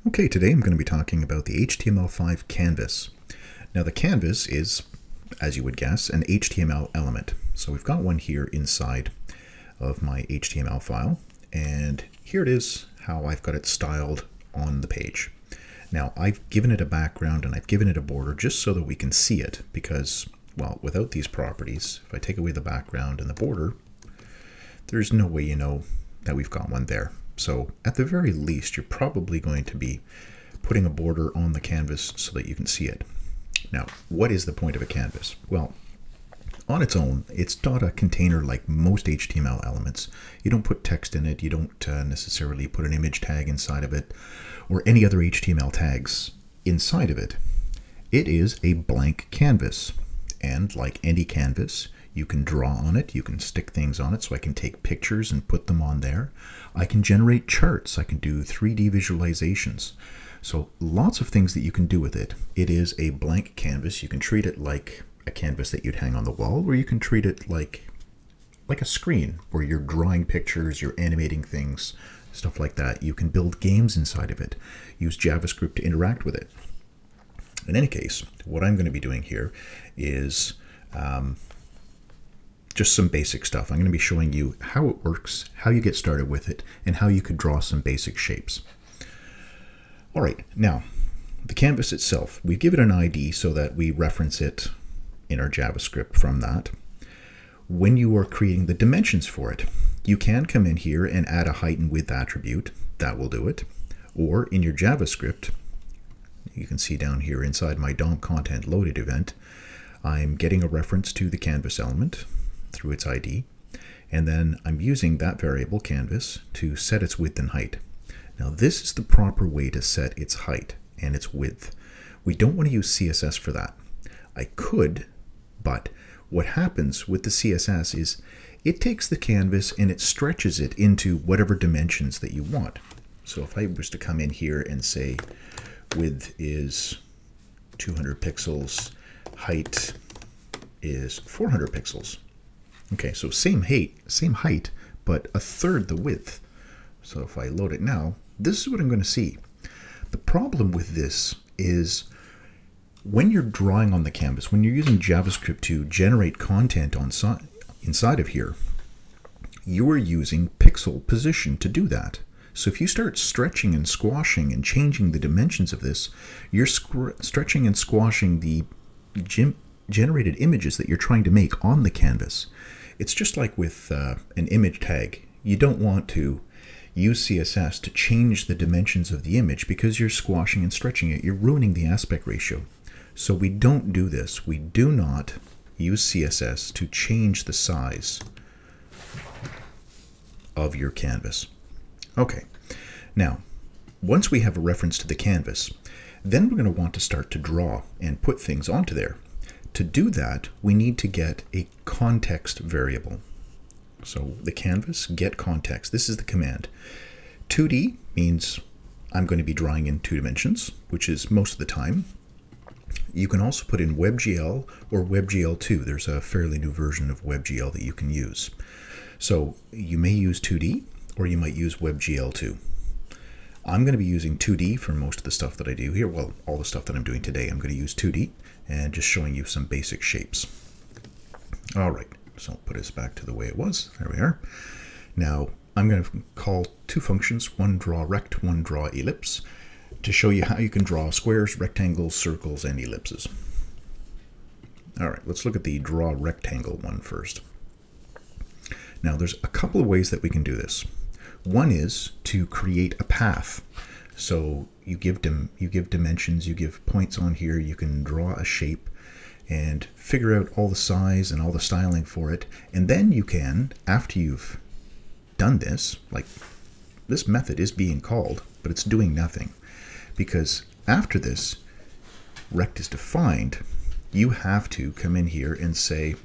Okay, today I'm going to be talking about the HTML5 Canvas. Now the canvas is, as you would guess, an HTML element. So we've got one here inside of my HTML file, and here it is how I've got it styled on the page. Now I've given it a background and I've given it a border just so that we can see it, because, well, without these properties, if I take away the background and the border, there's no way you know that we've got one there. So at the very least, you're probably going to be putting a border on the canvas so that you can see it. Now, what is the point of a canvas? Well, on its own, it's not a container like most HTML elements. You don't put text in it, you don't necessarily put an image tag inside of it, or any other HTML tags inside of it. It is a blank canvas, and like any canvas, you can draw on it, you can stick things on it, so I can take pictures and put them on there. I can generate charts, I can do 3D visualizations. So lots of things that you can do with it. It is a blank canvas. You can treat it like a canvas that you'd hang on the wall, or you can treat it like a screen where you're drawing pictures, you're animating things, stuff like that. You can build games inside of it, use JavaScript to interact with it. In any case, what I'm going to be doing here is just some basic stuff. I'm going to be showing you how it works, how you get started with it, and how you could draw some basic shapes. All right, now, the canvas itself, we give it an ID so that we reference it in our JavaScript from that. When you are creating the dimensions for it, you can come in here and add a height and width attribute. That will do it. Or in your JavaScript, you can see down here inside my DOM content loaded event, I'm getting a reference to the canvas element through its ID, and then I'm using that variable canvas to set its width and height. Now this is the proper way to set its height and its width. We don't want to use CSS for that. I could, but what happens with the CSS is it takes the canvas and it stretches it into whatever dimensions that you want. So if I was to come in here and say width is 200 pixels, height is 400 pixels. Okay, so same height, but a third the width. So if I load it now, this is what I'm going to see. The problem with this is when you're drawing on the canvas, when you're using JavaScript to generate content inside of here, you are using pixel position to do that. So if you start stretching and squashing and changing the dimensions of this, you're stretching and squashing the generated images that you're trying to make on the canvas. It's just like with an image tag. You don't want to use CSS to change the dimensions of the image because you're squashing and stretching it. You're ruining the aspect ratio. So we don't do this. We do not use CSS to change the size of your canvas. Okay, now once we have a reference to the canvas, then we're going to want to start to draw and put things onto there. To do that, we need to get a context variable. So the canvas get context. This is the command. 2D means I'm going to be drawing in 2 dimensions, which is most of the time. You can also put in WebGL or WebGL2. There's a fairly new version of WebGL that you can use. So you may use 2D or you might use WebGL2. I'm going to be using 2D for most of the stuff that I do here. Well, all the stuff that I'm doing today, I'm going to use 2D and just showing you some basic shapes. All right, so I'll put this back to the way it was. There we are. Now I'm going to call 2 functions, one draw rect, one draw ellipse, to show you how you can draw squares, rectangles, circles, and ellipses. All right, let's look at the draw rectangle one first. Now there's a couple of ways that we can do this. One is to create a path. So you give dimensions, you give points on here, you can draw a shape and figure out all the size and all the styling for it. And then you can, after you've done this, like this method is being called, but it's doing nothing. Because after this rect is defined, you have to come in here and say,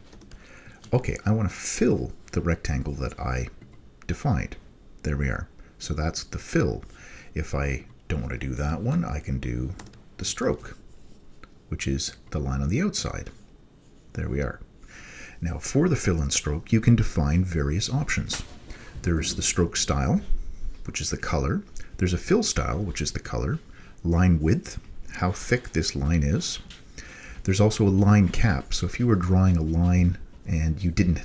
okay, I want to fill the rectangle that I defined. There we are. So that's the fill. If I don't want to do that one, I can do the stroke, which is the line on the outside. There we are. Now for the fill and stroke, you can define various options. There's the stroke style, which is the color. There's a fill style, which is the color, line width, how thick this line is. There's also a line cap. So if you were drawing a line and you didn't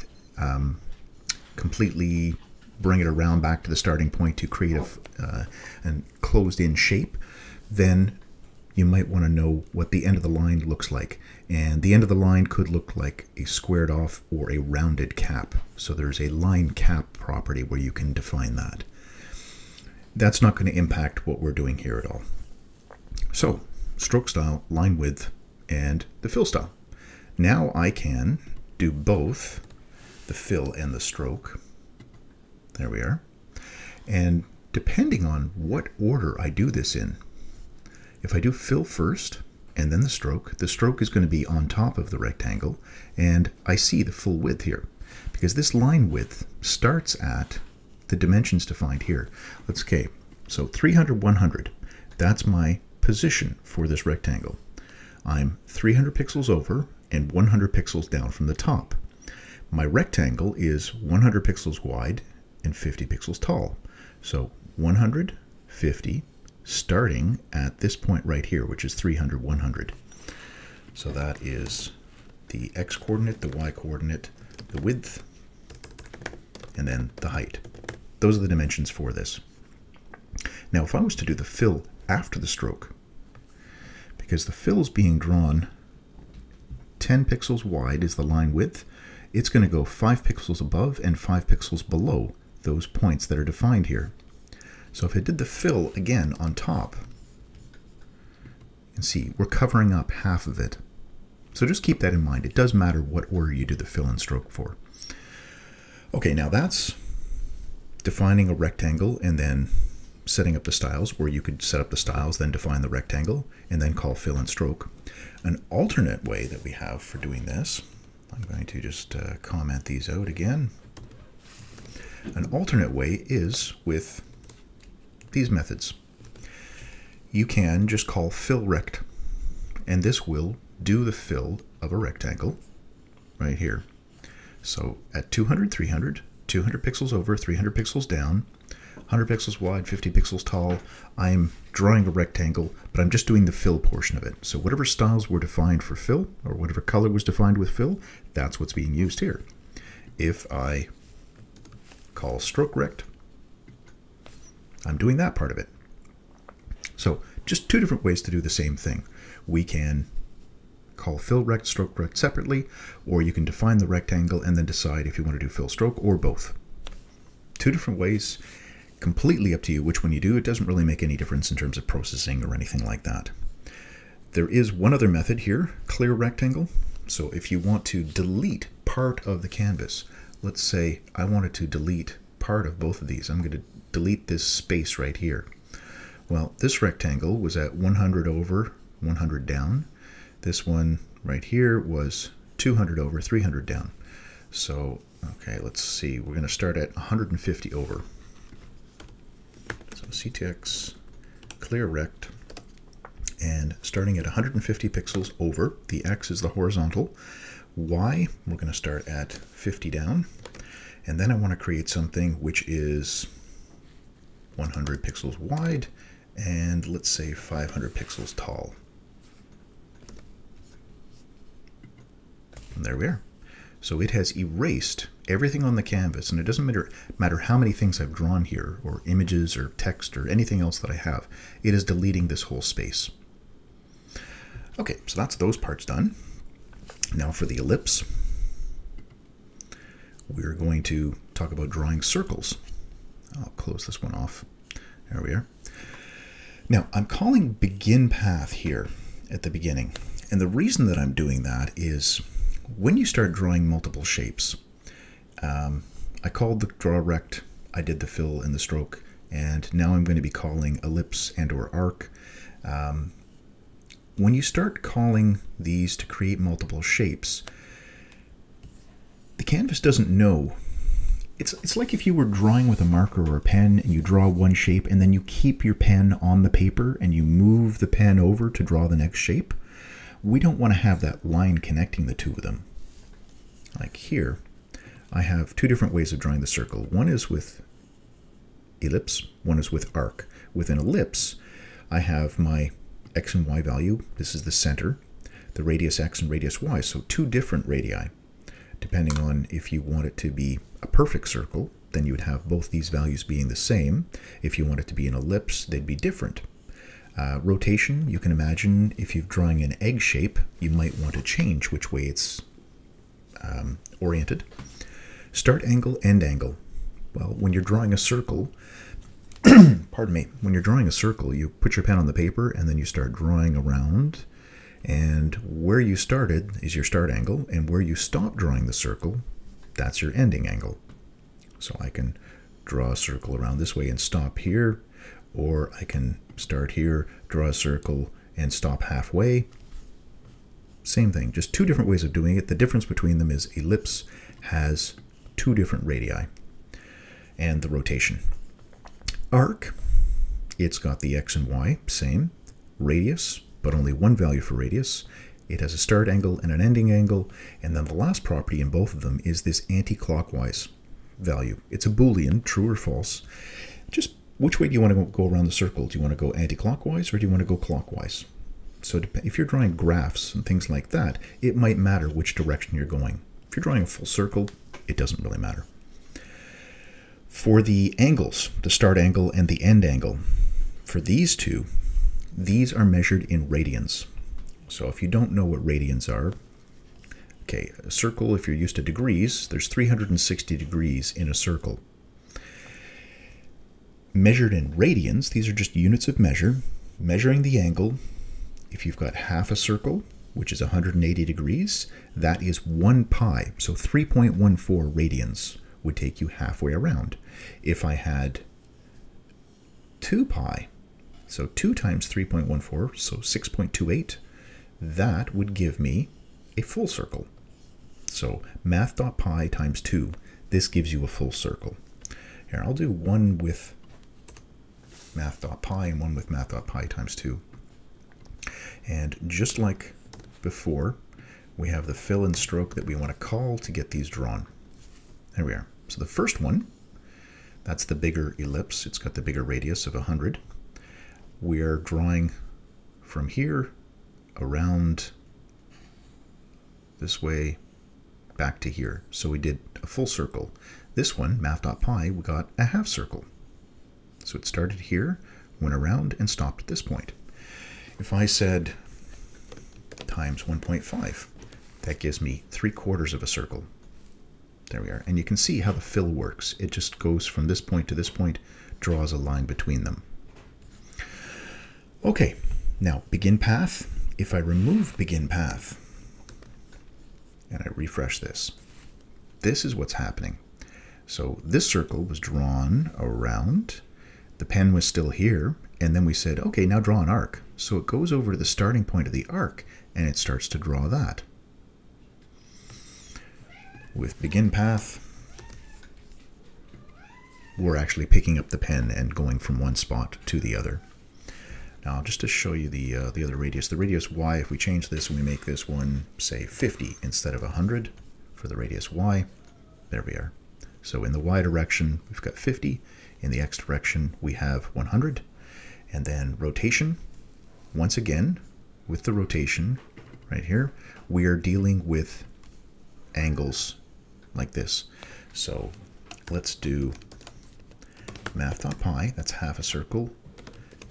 completely bring it around back to the starting point to create a closed-in shape, then you might want to know what the end of the line looks like. And the end of the line could look like a squared off or a rounded cap. So there's a line cap property where you can define that. That's not going to impact what we're doing here at all. So stroke style, line width, and the fill style. Now I can do both the fill and the stroke. There we are. And depending on what order I do this in, if I do fill first and then the stroke is going to be on top of the rectangle, and I see the full width here because this line width starts at the dimensions defined here. Okay, so 300, 100, that's my position for this rectangle. I'm 300 pixels over and 100 pixels down from the top. My rectangle is 100 pixels wide and 50 pixels tall. So 100, 50, starting at this point right here, which is 300, 100. So that is the x coordinate, the y coordinate, the width, and then the height. Those are the dimensions for this. Now, if I was to do the fill after the stroke, because the fill is being drawn 10 pixels wide is the line width, it's going to go 5 pixels above and 5 pixels below those points that are defined here. So if I did the fill again on top, you can see we're covering up half of it. So just keep that in mind. It does matter what order you do the fill and stroke for. Okay, now that's defining a rectangle and then setting up the styles, where you could set up the styles, then define the rectangle, and then call fill and stroke. An alternate way that we have for doing this, I'm going to just comment these out again. An alternate way is with these methods. You can just call fill rect, and this will do the fill of a rectangle right here. So at 200, 300, 200 pixels over, 300 pixels down, 100 pixels wide, 50 pixels tall, I'm drawing a rectangle, but I'm just doing the fill portion of it. So whatever styles were defined for fill, or whatever color was defined with fill, that's what's being used here. If I call stroke rect, I'm doing that part of it. So just two different ways to do the same thing. We can call fill rect, stroke rect separately, or you can define the rectangle and then decide if you want to do fill stroke or both. Two different ways, completely up to you which one you do. It doesn't really make any difference in terms of processing or anything like that. There is one other method here, clear rectangle. So if you want to delete part of the canvas, let's say I wanted to delete part of both of these. I'm going to delete this space right here. Well, this rectangle was at 100 over, 100 down. This one right here was 200 over, 300 down. So, okay, let's see. We're going to start at 150 over. So CTX clear rect, and starting at 150 pixels over, the X is the horizontal. Y, we're going to start at 50 down. And then I want to create something which is 100 pixels wide and let's say 500 pixels tall. And there we are. So it has erased everything on the canvas, and it doesn't matter how many things I've drawn here, or images or text or anything else that I have. It is deleting this whole space. Okay, so that's those parts done. Now for the ellipse, we're going to talk about drawing circles. I'll close this one off. There we are. Now I'm calling begin path here at the beginning. And the reason that I'm doing that is when you start drawing multiple shapes, I called the draw rect, I did the fill and the stroke, and now I'm going to be calling ellipse and or arc. When you start calling these to create multiple shapes, the canvas doesn't know. It's like if you were drawing with a marker or a pen and you draw one shape and then you keep your pen on the paper and you move the pen over to draw the next shape. We don't want to have that line connecting the two of them. Like here, I have two different ways of drawing the circle. One is with ellipse, one is with arc. with an ellipse, I have my x and y value. This is the center, the radius x and radius y, so two different radii. Depending on if you want it to be a perfect circle, then you would have both these values being the same. If you want it to be an ellipse, they'd be different. Rotation, you can imagine if you're drawing an egg shape, you might want to change which way it's oriented. Start angle, end angle. Well, when you're drawing a circle, pardon me, when you're drawing a circle, you put your pen on the paper and then you start drawing around, and where you started is your start angle, and where you stop drawing the circle, that's your ending angle. So I can draw a circle around this way and stop here, or I can start here, draw a circle, and stop halfway. Same thing, just two different ways of doing it. The difference between them is ellipse has two different radii, and the rotation. Arc, it's got the x and y, same. Radius, but only one value for radius. It has a start angle and an ending angle, and then the last property in both of them is this anti-clockwise value. It's a Boolean, true or false. Just which way do you want to go around the circle? Do you want to go anti-clockwise or do you want to go clockwise? So if you're drawing graphs and things like that, it might matter which direction you're going. If you're drawing a full circle, it doesn't really matter. For the angles, the start angle and the end angle, for these two, these are measured in radians. So if you don't know what radians are, okay, a circle, if you're used to degrees, there's 360 degrees in a circle. Measured in radians, these are just units of measure, measuring the angle. If you've got half a circle, which is 180 degrees, that is 1 pi, so 3.14 radians would take you halfway around. If I had 2 pi, so 2 times 3.14, so 6.28, that would give me a full circle. So math.pi times 2, this gives you a full circle. Here, I'll do one with math.pi and one with math.pi times 2. And just like before, we have the fill and stroke that we want to call to get these drawn. There we are. So the first one, that's the bigger ellipse. It's got the bigger radius of 100. We are drawing from here around this way back to here. So we did a full circle. This one, math.pi, we got a half circle. So it started here, went around, and stopped at this point. If I said times 1.5, that gives me 3/4 of a circle. There we are. And you can see how the fill works. It just goes from this point to this point, draws a line between them. Okay, now begin path. If I remove begin path and I refresh this, this is what's happening. So this circle was drawn around, the pen was still here, and then we said, okay, now draw an arc. So it goes over to the starting point of the arc and it starts to draw that. With begin path, we're actually picking up the pen and going from one spot to the other. Now, just to show you the other radius, the radius y, if we change this and we make this one, say, 50 instead of 100 for the radius y, there we are. So in the y direction, we've got 50. In the x direction, we have 100. And then rotation, once again, with the rotation right here, we are dealing with angles like this. So let's do math.pi, that's half a circle,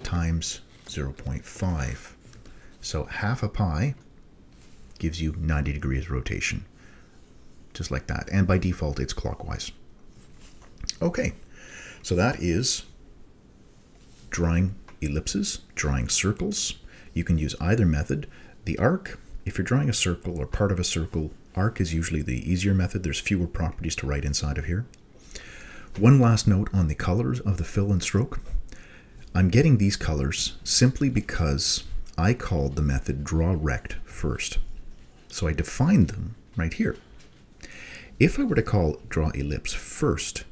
times 0.5. So half a pi gives you 90 degrees rotation, just like that. And by default, it's clockwise. Okay, so that is drawing ellipses, drawing circles. You can use either method. The arc, if you're drawing a circle or part of a circle, arc is usually the easier method. There's fewer properties to write inside of here. One last note on the colors of the fill and stroke. I'm getting these colors simply because I called the method drawRect first. So I defined them right here. If I were to call drawEllipse first,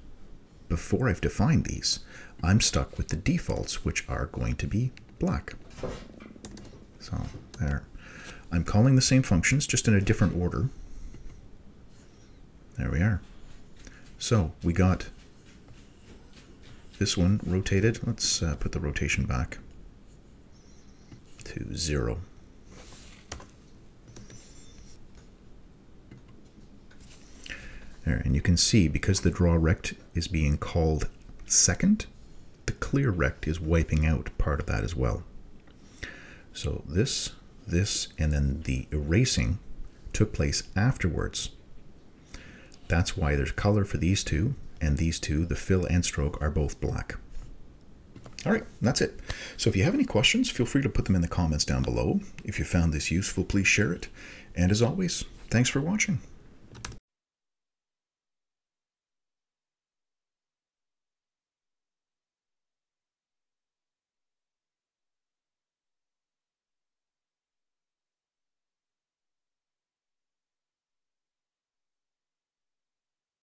before I've defined these, I'm stuck with the defaults, which are going to be black. So there. I'm calling the same functions, just in a different order. There we are. So we got this one rotated. Let's put the rotation back to 0. There, and you can see because the draw rect is being called second, the clear rect is wiping out part of that as well. So this, and then the erasing took place afterwards. That's why there's color for these two, and these two, the fill and stroke, are both black. All right, that's it. So if you have any questions, feel free to put them in the comments down below. If you found this useful, please share it. And as always, thanks for watching.